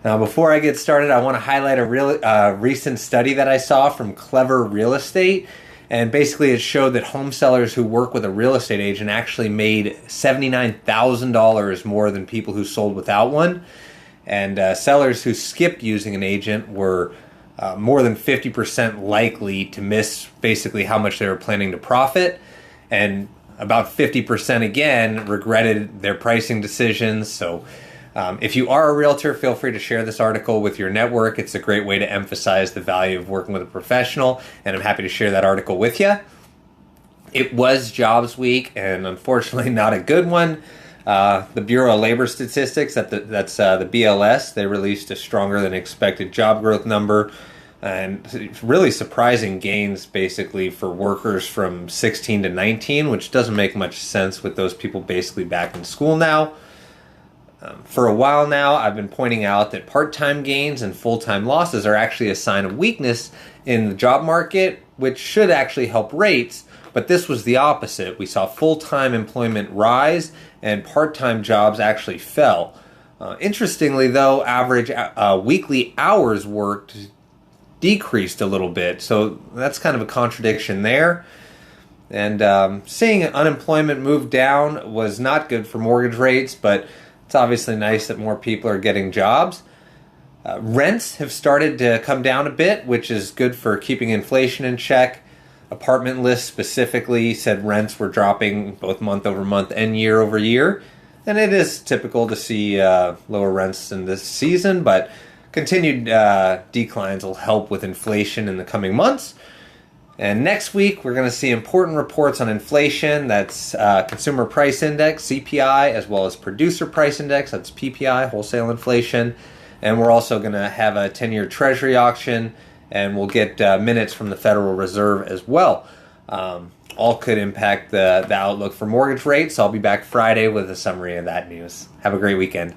Now, before I get started, I want to highlight a recent study that I saw from Clever Real Estate. And basically, it showed that home sellers who work with a real estate agent actually made $79,000 more than people who sold without one. And sellers who skipped using an agent were more than 50% likely to miss basically how much they were planning to profit. And about 50% again regretted their pricing decisions. So if you are a realtor, feel free to share this article with your network. It's a great way to emphasize the value of working with a professional, and I'm happy to share that article with you. It was Jobs Week, and unfortunately not a good one. The Bureau of Labor Statistics, that's the BLS, they released a stronger than expected job growth number, and really surprising gains basically for workers from 16 to 19, which doesn't make much sense with those people basically back in school now. For a while now, I've been pointing out that part-time gains and full-time losses are actually a sign of weakness in the job market, which should actually help rates, but this was the opposite. We saw full-time employment rise and part-time jobs actually fell. Interestingly, though, average weekly hours worked decreased a little bit, so that's kind of a contradiction there. And seeing unemployment move down was not good for mortgage rates, but it's obviously nice that more people are getting jobs. Rents have started to come down a bit, which is good for keeping inflation in check. Apartment List specifically said rents were dropping both month over month and year over year. And it is typical to see lower rents in this season, but continued declines will help with inflation in the coming months. And next week, we're going to see important reports on inflation. That's Consumer Price Index, CPI, as well as Producer Price Index, that's PPI, wholesale inflation. And we're also going to have a 10-year Treasury auction, and we'll get minutes from the Federal Reserve as well. All could impact the outlook for mortgage rates. I'll be back Friday with a summary of that news. Have a great weekend.